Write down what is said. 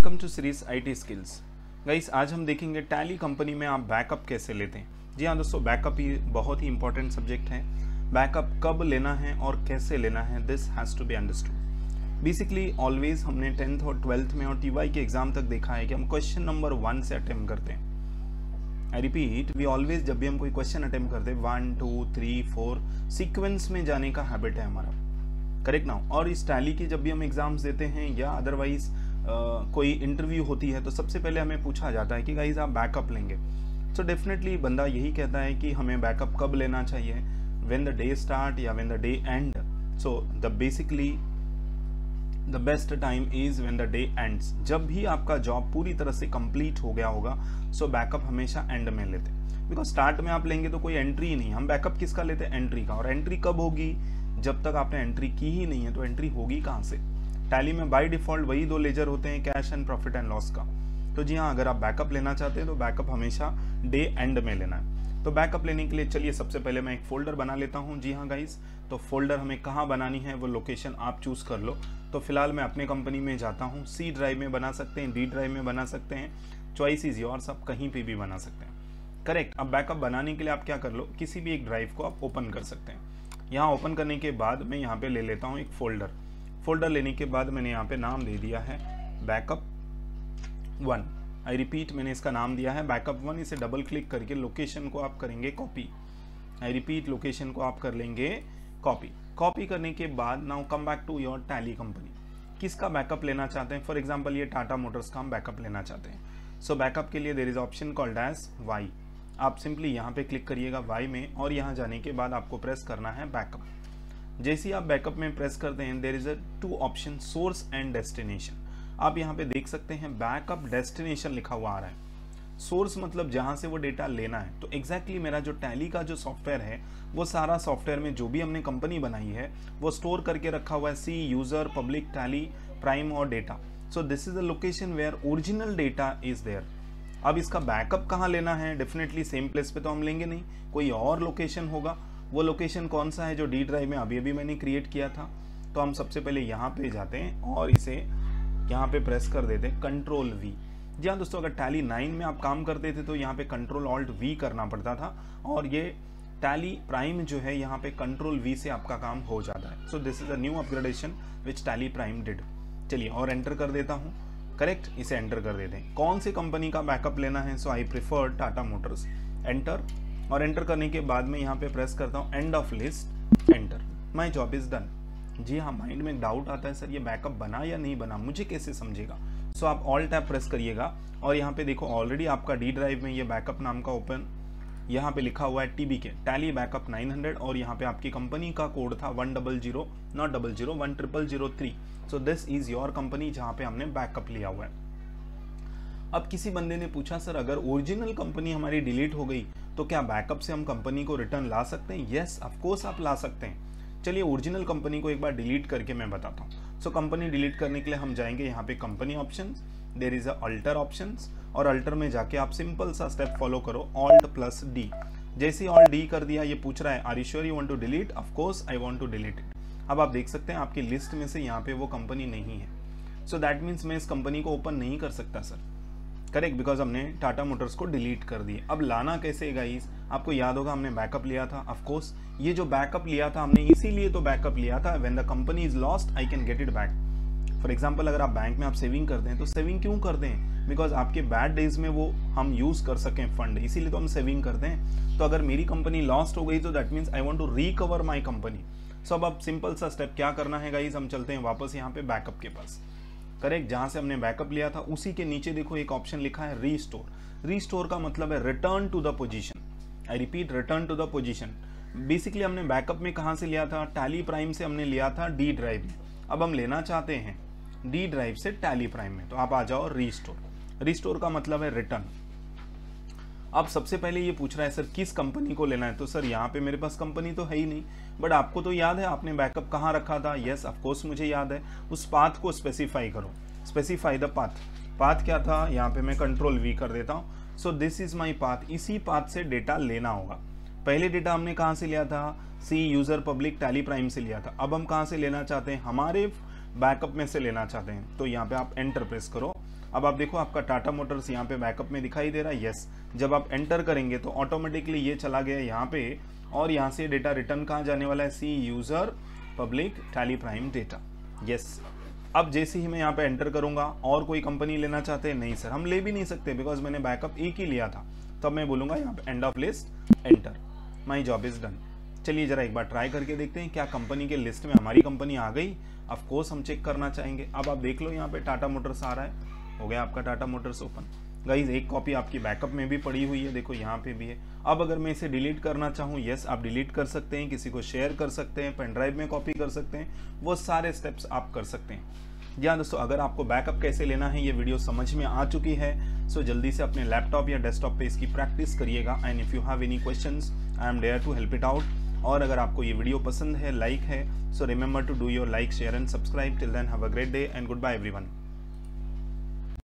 Welcome to series IT skills. Guys, आज हम देखेंगे टैली कंपनी में आप बैकअप कैसे लेते हैं। जी हाँ दोस्तों, बैकअप ये बहुत ही इंपॉर्टेंट सब्जेक्ट है। बैकअप कब लेना है और कैसे लेना है, this has to be understood. Basically always हमने 10th और 12th में और टीवाई के एग्जाम तक देखा है कि हम क्वेश्चन नंबर 1 से अटेम्प्ट करते हैं। आई रिपीट, वी ऑलवेज जब भी हम कोई क्वेश्चन अटेम्प्ट करते हैं 1 2 3 4 सीक्वेंस में जाने का हैबिट है हमारा, करेक्ट ना। और इस टैली की जब भी हम एग्जाम्स देते हैं या अदरवाइज कोई इंटरव्यू होती है तो सबसे पहले हमें पूछा जाता है कि गाइज आप बैकअप लेंगे। सो डेफिनेटली बंदा यही कहता है कि हमें बैकअप कब लेना चाहिए, व्हेन द डे स्टार्ट या when the day and. So the basically the best time is when the day ends. जब भी आपका जॉब पूरी तरह से कंप्लीट हो गया होगा, सो बैकअप हमेशा एंड में लेते हैं। बिकॉज स्टार्ट में आप लेंगे तो कोई एंट्री ही नहीं। हम बैकअप किसका लेते हैं? एंट्री का। और एंट्री कब होगी? जब तक आपने एंट्री की ही नहीं है तो एंट्री होगी कहाँ से? टैली में बाय डिफॉल्ट वही दो लेजर होते हैं, cash and profit and loss का। तो जी हाँ, अगर आप बैकअप लेना चाहते हैं तो बैकअप हमेशा डे एंड में लेना है। तो बैकअप लेने के लिए चलिए सबसे पहले मैं एक फोल्डर बना लेता हूँ। जी हाँ गाइस, तो फोल्डर हमें कहाँ बनानी है वो लोकेशन आप चूज कर लो। तो फिलहाल मैं अपने कंपनी में जाता हूँ। सी ड्राइव में बना सकते हैं, डी ड्राइव में बना सकते हैं, चॉइस इज योर्स, आप कहीं पे भी बना सकते हैं, करेक्ट। अब बैकअप बनाने के लिए आप क्या कर लो, किसी भी एक ड्राइव को आप ओपन कर सकते हैं। यहाँ ओपन करने के बाद मैं यहाँ पे ले लेता हूँ एक फोल्डर लेने के बाद मैंने यहाँ पे नाम दे दिया है बैकअप 1। आई रिपीट, मैंने इसका नाम दिया है बैकअप 1। इसे डबल क्लिक करके लोकेशन को आप करेंगे कॉपी। आई रिपीट, लोकेशन को आप कर लेंगे कॉपी करने के बाद now come back to your Tally company. किसका बैकअप लेना चाहते हैं? फॉर एग्जाम्पल ये टाटा मोटर्स का हम बैकअप लेना चाहते हैं। सो बैकअप के लिए there is option called as Y. आप सिंपली यहाँ पे क्लिक करिएगा वाई में, और यहाँ जाने के बाद आपको प्रेस करना है बैकअप। जैसे ही आप बैकअप में प्रेस करते हैं there is a 2 option, source and destination. आप यहाँ पे देख सकते हैं बैकअप डेस्टिनेशन लिखा हुआ आ रहा है। सोर्स मतलब जहाँ से वो डेटा लेना है। तो एग्जैक्टली मेरा जो टैली का जो सॉफ्टवेयर है वो सारा सॉफ्टवेयर में जो भी हमने कंपनी बनाई है वो स्टोर करके रखा हुआ है C, user, public, Tally, prime और data. So this is the location where original data is there. अब इसका बैकअप कहाँ लेना है? डेफिनेटली सेम प्लेस पे तो हम लेंगे नहीं, कोई और लोकेशन होगा। वो लोकेशन कौन सा है? जो डी ड्राइव में अभी मैंने क्रिएट किया था। तो हम सबसे पहले यहाँ पे जाते हैं और इसे यहाँ पे प्रेस कर देते हैं कंट्रोल वी। जी हाँ दोस्तों, अगर टैली 9 में आप काम करते थे तो यहाँ पे कंट्रोल ऑल्ट वी करना पड़ता था, और ये टैली प्राइम जो है यहाँ पे कंट्रोल वी से आपका काम हो जाता है। सो this is a new upgradation which tally prime did. चलिए और एंटर कर देता हूँ, करेक्ट, इसे एंटर कर देते हैं। कौन सी कंपनी का बैकअप लेना है? So I prefer Tata Motors. Enter, और एंटर करने के बाद मैं यहाँ पे प्रेस करता हूँ end of list, enter. My job is done. जी हाँ, माइंड में डाउट आता है सर ये बैकअप बना या नहीं बना, मुझे कैसे समझेगा? सो आप ऑल टैप प्रेस करिएगा और यहाँ पे देखो ऑलरेडी आपका डी ड्राइव में ये बैकअप नाम का ओपन यहाँ पे लिखा हुआ है टीबी के टैली बैकअप 900, और यहाँ पे आपकी कंपनी का कोड था 100, not 00, 10003। So this is your company जहाँ पे हमने बैकअप लिया हुआ है। अब किसी बंदे ने पूछा सर अगर ओरिजिनल कंपनी हमारी डिलीट हो गई तो क्या बैकअप से हम कंपनी को रिटर्न ला सकते हैं? यस, ऑफ कोर्स आप ला सकते हैं। चलिए ओरिजिनल कंपनी को एक बार डिलीट करके मैं बताता हूँ। सो कंपनी डिलीट करने के लिए हम जाएंगे यहाँ पे company options, there is a alter options, और अल्टर में जाके आप सिंपल सा स्टेप फॉलो करो, ऑल्ट प्लस डी। जैसे ही ऑल्ट डी कर दिया ये पूछ रहा है are you sure you want to delete? Of course I want to delete it. अब आप देख सकते हैं आपकी लिस्ट में से यहाँ पे वो कंपनी नहीं है। सो दैट मीन्स मैं इस कंपनी को ओपन नहीं कर सकता सर, करेक्ट, बिकॉज हमने टाटा मोटर्स को डिलीट कर दिए। अब लाना कैसे गाइस? आपको याद होगा हमने बैकअप लिया था। ऑफ कोर्स ये जो बैकअप लिया था हमने इसीलिए तो बैकअप लिया था, when the company is lost I can get it back. For example अगर आप बैंक में आप सेविंग करते हैं तो सेविंग क्यों करते हैं? बिकॉज आपके बैड डेज में वो हम यूज कर सकें फंड, इसीलिए तो हम सेविंग करते हैं। तो अगर मेरी कंपनी लॉस्ट हो गई तो that means I want to recover my company. So अब सिंपल सा स्टेप क्या करना है गाइस, हम चलते हैं वापस यहाँ पे बैकअप के पास, करेक्ट, जहां से हमने बैकअप लिया था उसी के नीचे देखो एक ऑप्शन लिखा है रीस्टोर। रीस्टोर का मतलब है return to the position. I repeat, return to the position. Basically हमने बैकअप में कहां से लिया था? टैली प्राइम से हमने लिया था डी ड्राइव में। अब हम लेना चाहते हैं डी ड्राइव से टैली प्राइम में, तो आप आ जाओ रीस्टोर। रीस्टोर का मतलब है रिटर्न। अब सबसे पहले ये पूछ रहा है सर किस कंपनी को लेना है? तो सर यहाँ पे मेरे पास कंपनी तो है ही नहीं, बट आपको तो याद है आपने बैकअप कहाँ रखा था? यस ऑफ कोर्स मुझे याद है। उस पाथ को स्पेसिफाई करो, स्पेसिफाई द पाथ क्या था? यहाँ पे मैं कंट्रोल वी कर देता हूँ। सो दिस इज माई पाथ। इसी पाथ से डेटा लेना होगा। पहले डेटा हमने कहाँ से लिया था? सी, यूजर, पब्लिक, टैली प्राइम से लिया था। अब हम कहाँ से लेना चाहते हैं? हमारे बैकअप में से लेना चाहते हैं। तो यहाँ पे आप एंटर प्रेस करो अब आप देखो आपका टाटा मोटर्स यहाँ पे बैकअप में दिखाई दे रहा है। यस, जब आप एंटर करेंगे तो ऑटोमेटिकली ये चला गया यहाँ पे, और यहाँ से डेटा रिटर्न कहाँ जाने वाला है, C user public Tally Prime data. Yes, अब जैसे ही मैं यहाँ पे एंटर करूंगा, और कोई कंपनी लेना चाहते हैं, नहीं सर हम ले भी नहीं सकते बिकॉज मैंने बैकअप एक ही लिया था। तब मैं बोलूंगा यहाँ पे and of list, enter, my job is done. चलिए जरा एक बार ट्राई करके देखते हैं क्या कंपनी के लिस्ट में हमारी कंपनी आ गई। ऑफ कोर्स हम चेक करना चाहेंगे। अब आप देख लो यहाँ पे टाटा मोटर्स आ रहा है, हो गया आपका टाटा मोटर्स ओपन। गाइज एक कॉपी आपकी बैकअप में भी पड़ी हुई है, देखो यहाँ पे भी है। अब अगर मैं इसे डिलीट करना चाहूँ, यस आप डिलीट कर सकते हैं, किसी को शेयर कर सकते हैं, पेन ड्राइव में कॉपी कर सकते हैं, वो सारे स्टेप्स आप कर सकते हैं। जी हाँ दोस्तों, अगर आपको बैकअप कैसे लेना है ये वीडियो समझ में आ चुकी है, सो जल्दी से अपने लैपटॉप या डेस्कटॉप पे इसकी प्रैक्टिस करिएगा। And if you have any questions, I am there to help it out. और अगर आपको ये वीडियो पसंद है, लाइक है, so remember to do your like, share and subscribe. Till then have a great day and goodbye everyone.